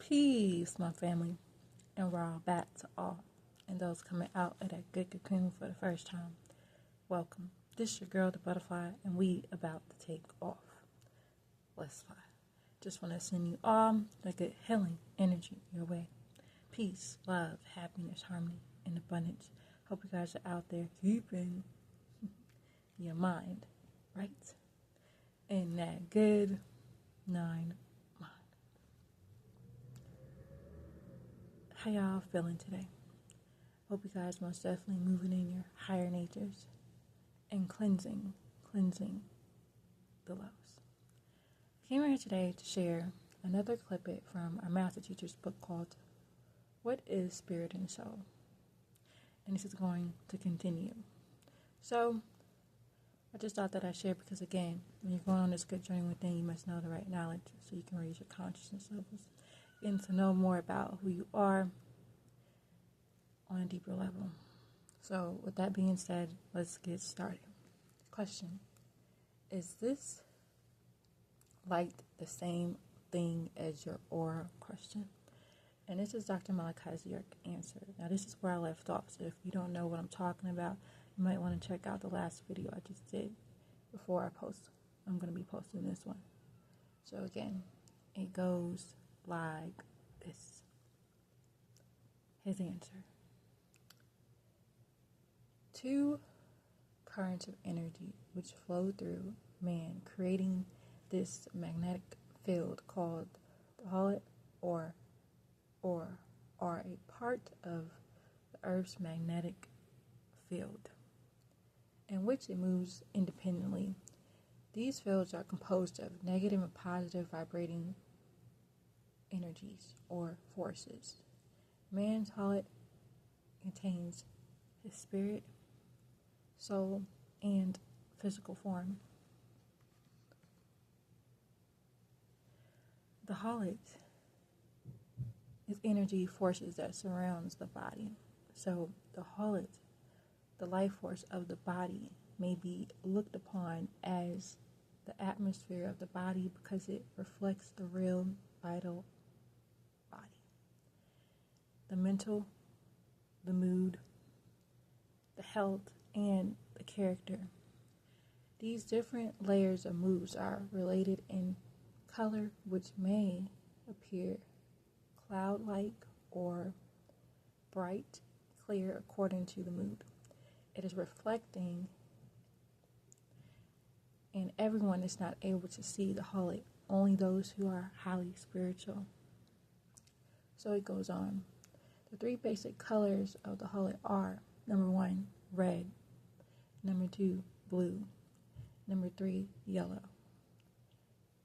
Peace, my family, and we're all back to all. And those coming out of that good cocoon for the first time, welcome. This is your girl, the butterfly, and we about to take off. Let's fly. Just want to send you all the good healing energy your way. Peace, love, happiness, harmony, and abundance. Hope you guys are out there keeping your mind right in that good 9 mind. How y'all feeling today? Hope you guys most definitely moving in your higher natures and cleansing the lows. I came here today to share another clip from our master teacher's book called What is Spirit and Soul? And this is going to continue. So I just thought that I'd share because, again, when you're going on this good journey within, you must know the right knowledge so you can raise your consciousness levels and to know more about who you are on a deeper level. So with that being said, let's get started. Question: is this light the same thing as your aura? Question. And this is Dr. Malachi's answer. Now this is where I left off, so if you don't know what I'm talking about, you might want to check out the last video I just did before I post. I'm going to be posting this one. So again, it goes like this. His answer: two currents of energy which flow through man, creating this magnetic field called the Hallett or are a part of the Earth's magnetic field, in which it moves independently. These fields are composed of negative and positive vibrating energies or forces. Man's Hallett contains his spirit, soul, and physical form. The Hallett is energy forces that surrounds the body. So the Hallett, the life force of the body, may be looked upon as the atmosphere of the body because it reflects the real vital body. The mental, the mood, the health, and the character. These different layers of moods are related in color, which may appear cloud-like or bright, clear according to the mood. It is reflecting, and everyone is not able to see the Hallett, only those who are highly spiritual. So it goes on. The three basic colors of the Hallett are: number 1, red; number 2, blue; number 3, yellow.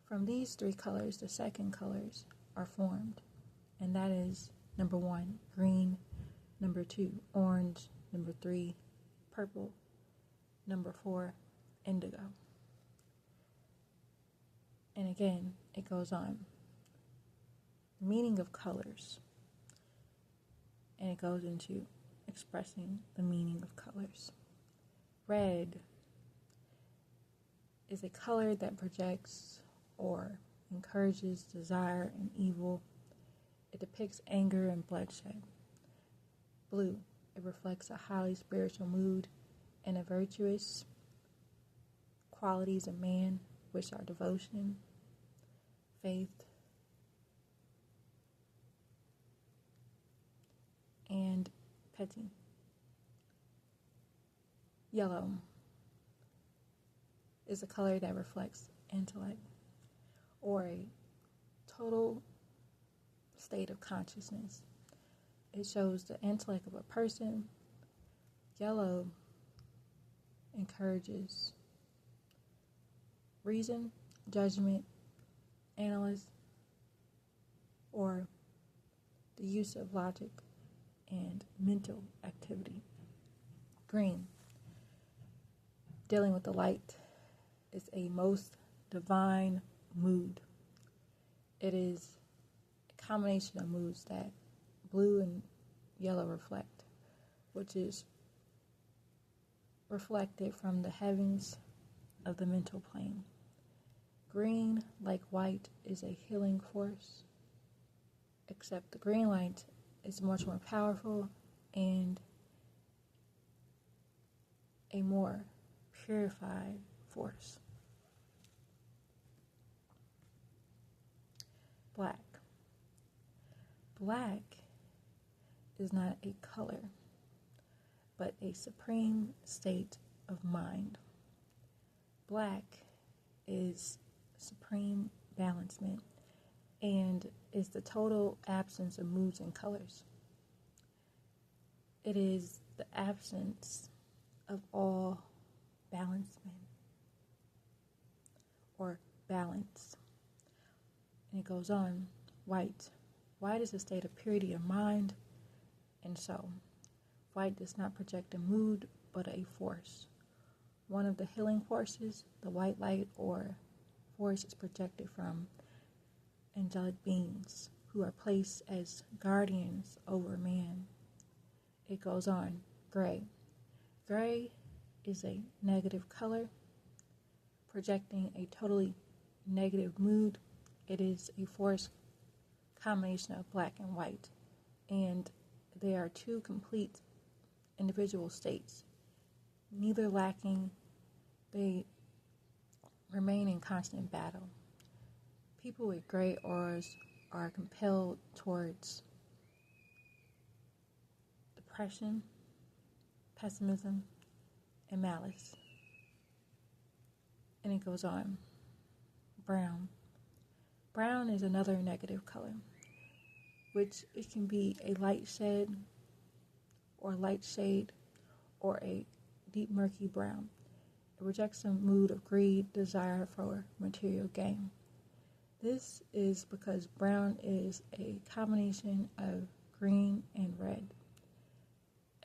From these three colors, the second colors are formed, and that is number 1, green; number 2, orange; number 3, purple; number 4, indigo. And again, it goes on. Meaning of colors. And it goes into expressing the meaning of colors. Red is a color that projects or encourages desire and evil. It depicts anger and bloodshed. Blue, it reflects a highly spiritual mood and a virtuous qualities of man, which are devotion, faith, and piety. Yellow is a color that reflects intellect or a total state of consciousness. It shows the intellect of a person. Yellow encourages reason, judgment, analysis, or the use of logic and mental activity. Green, dealing with the light, is a most divine mood. It is a combination of moods that blue and yellow reflect, which is reflected from the heavens of the mental plane. Green, like white, is a healing force. except the green light is much more powerful and a more purified force. Black. Black is not a color, but a supreme state of mind. Black is supreme balancement and is the total absence of moods and colors. It is the absence of all balancement or balance. And it goes on. White. White is a state of purity of mind and soul. White does not project a mood, but a force. One of the healing forces, the white light or force, is projected from angelic beings who are placed as guardians over man. It goes on. Gray. Gray is a negative color, projecting a totally negative mood. It is a force combination of black and white, and they are two complete individual states, neither lacking. They remain in constant battle. People with gray auras are compelled towards depression, pessimism, and malice. And it goes on. Brown. Brown is another negative color, which it can be a light shade or light shade or a deep murky brown. It rejects a mood of greed, desire for material gain. This is because brown is a combination of green and red.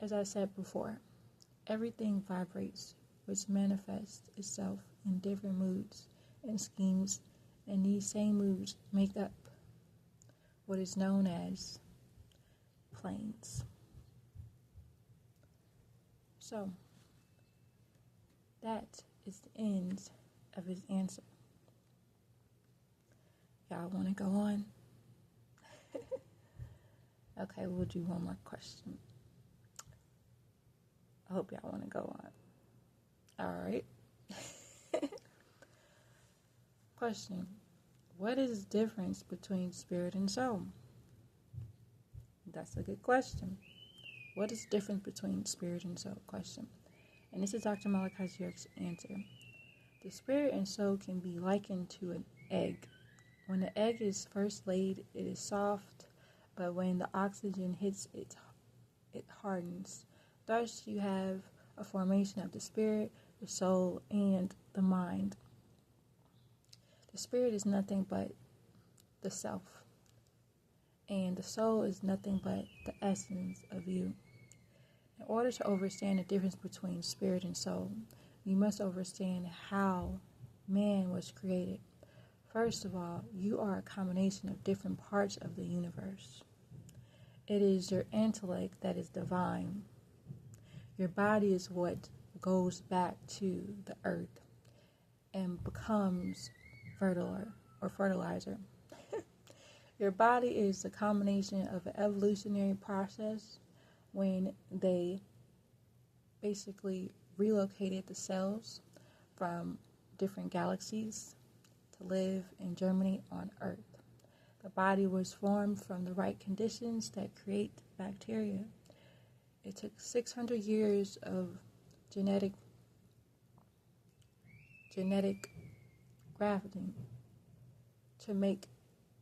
As I said before, everything vibrates, which manifests itself in different moods and schemes, and these same moods make up what is known as planes. So, that is the end of his answer. Y'all want to go on? Okay, we'll do one more question. I hope y'all want to go on. All right. Question. What is the difference between spirit and soul? That's a good question. What is the difference between spirit and soul? Question. And this is Dr. Malachi's answer. The spirit and soul can be likened to an egg. When the egg is first laid, it is soft, but when the oxygen hits it, it hardens. Thus, you have a formation of the spirit, the soul, and the mind. The spirit is nothing but the self, and the soul is nothing but the essence of you. In order to understand the difference between spirit and soul, you must understand how man was created. First of all, you are a combination of different parts of the universe. It is your intellect that is divine. Your body is what goes back to the earth and becomes fertilizer. Your body is the combination of an evolutionary process when they basically relocated the cells from different galaxies to live and germinate on Earth. The body was formed from the right conditions that create bacteria. It took 600 years of genetic grafting to make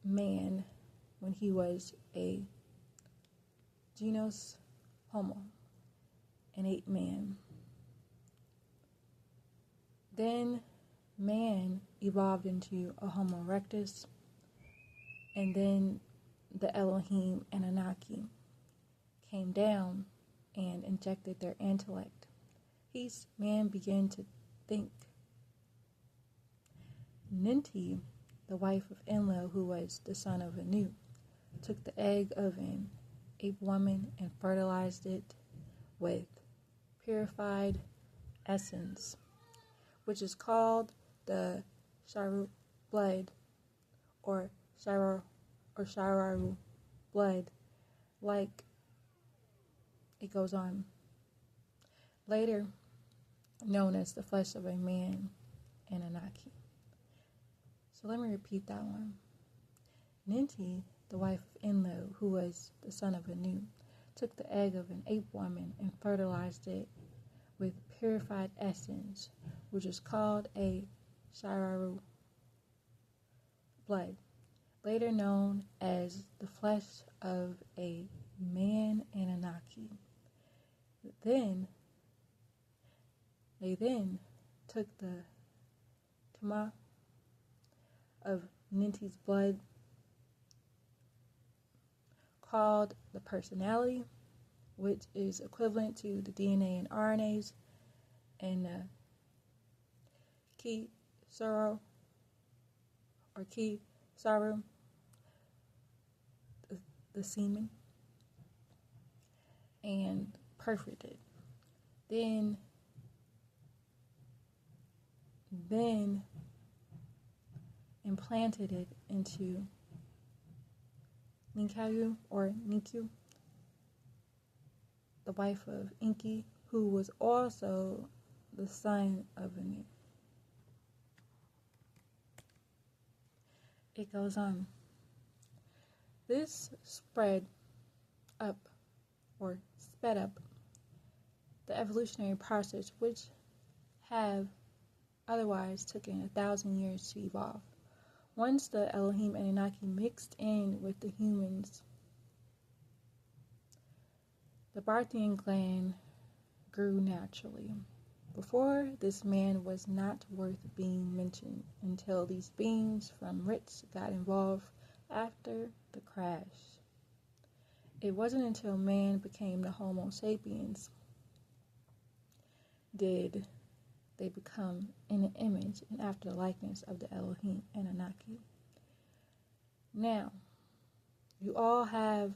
man when he was a genus homo, an ape man. Then man evolved into a Homo erectus, and then the Elohim Anunnaki came down and injected their intellect. Man began to think. Ninti, the wife of Enlil, who was the son of Anu, took the egg of an ape woman and fertilized it with purified essence, which is called the Sharu blood or Shiraru blood, like it goes on. Later known as the flesh of a man, Anunnaki. So let me repeat that one. Ninti, the wife of Enlil, who was the son of Anu, took the egg of an ape woman and fertilized it with purified essence, which is called a Shiraru, blood, later known as the flesh of a man Anunnaki. They then took the Tama of Ninti's blood, called the personality, which is equivalent to the DNA and RNAs, and the Ki Saru, the semen, and perforated it. Then implanted it into Ninkayu, the wife of Enki, who was also the son of Anu. It goes on. This sped up the evolutionary process, which have otherwise taken 1,000 years to evolve. Once the Elohim Anunnaki mixed in with the humans, the Parthian gland grew naturally. Before, this man was not worth being mentioned until these beings from Ritz got involved after the crash. It wasn't until man became the Homo sapiens did they become in the image and after the likeness of the Elohim Anunnaki. Now, you all have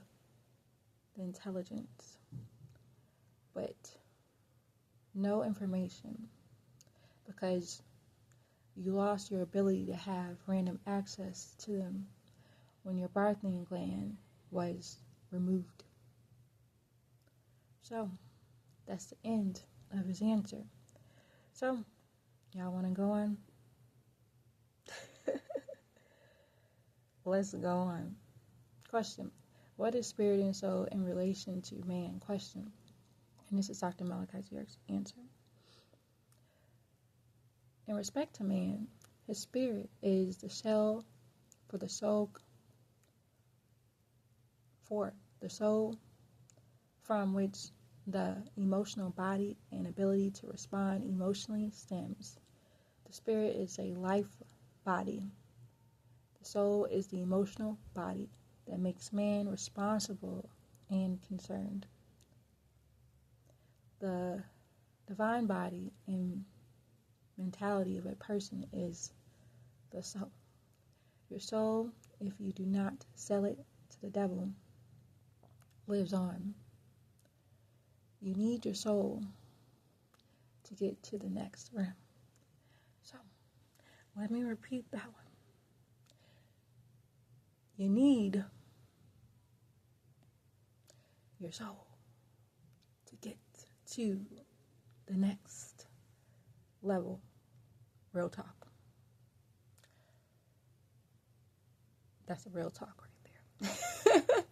the intelligence, but no information, because you lost your ability to have random access to them when your Parthian gland was removed. So, that's the end of his answer. So, y'all want to go on? Let's go on. Question. What is spirit and soul in relation to man? Question. And this is Dr. Malachi York's answer. In respect to man, his spirit is the shell for the soul, from which the emotional body and ability to respond emotionally stems. The spirit is a life body. The soul is the emotional body that makes man responsible and concerned. The divine body and mentality of a person is the soul. Your soul, if you do not sell it to the devil, lives on. You need your soul to get to the next realm. So, let me repeat that one. You need your soul to get to the next level. Real talk. That's a real talk right there.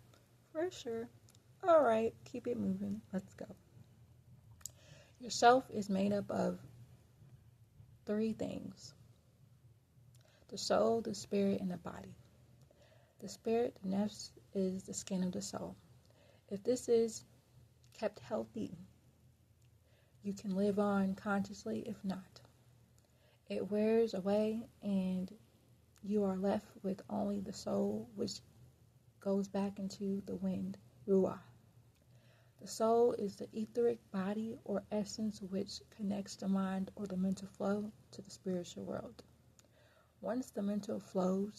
For sure. All right, keep it moving. Let's go. Yourself is made up of 3 things: the soul, the spirit, and the body. The spirit, the nefs, is the skin of the soul. If this is kept healthy, you can live on consciously. If not, it wears away and you are left with only the soul, which goes back into the wind, ruah. The soul is the etheric body or essence which connects the mind or the mental flow to the spiritual world. Once the mental flow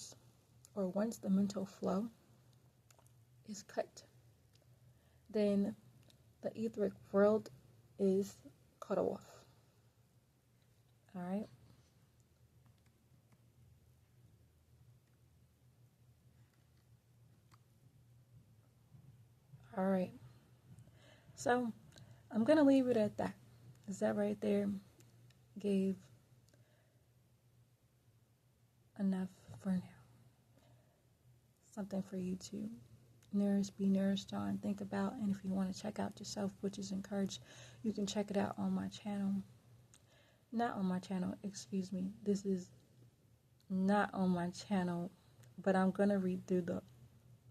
is cut, then the etheric world is cut off. All right? All right. So I'm going to leave it at that. Is that right there gave enough for now? Something for you to be nourished on, think about, and if you want to check out yourself, which is encouraged, you can check it out on my channel. Not on my channel, excuse me. This is not on my channel, but I'm going to read through the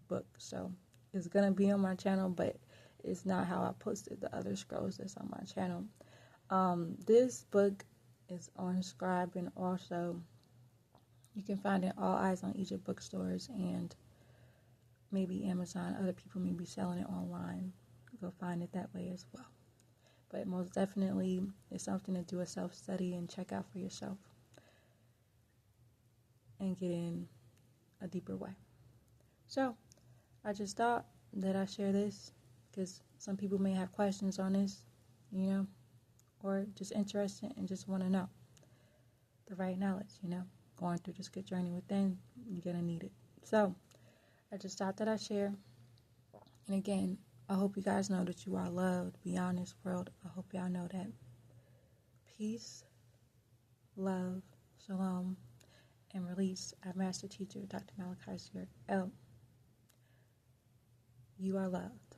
book. So it's going to be on my channel, but it's not how I posted the other scrolls that's on my channel. This book is on Scribe, and also you can find it All Eyes on Egypt bookstores and maybe Amazon. Other people may be selling it online. Go find it that way as well. But most definitely, it's something to do a self-study and check out for yourself and get in a deeper way. So, I just thought that I share this because some people may have questions on this, or just interested and just want to know the right knowledge, Going through this good journey within, you're going to need it. So, I just thought that I share. And again, I hope you guys know that you are loved beyond this world. I hope y'all know that. Peace, love, shalom, and release. Our master teacher, Dr. Malachi, L. You are loved.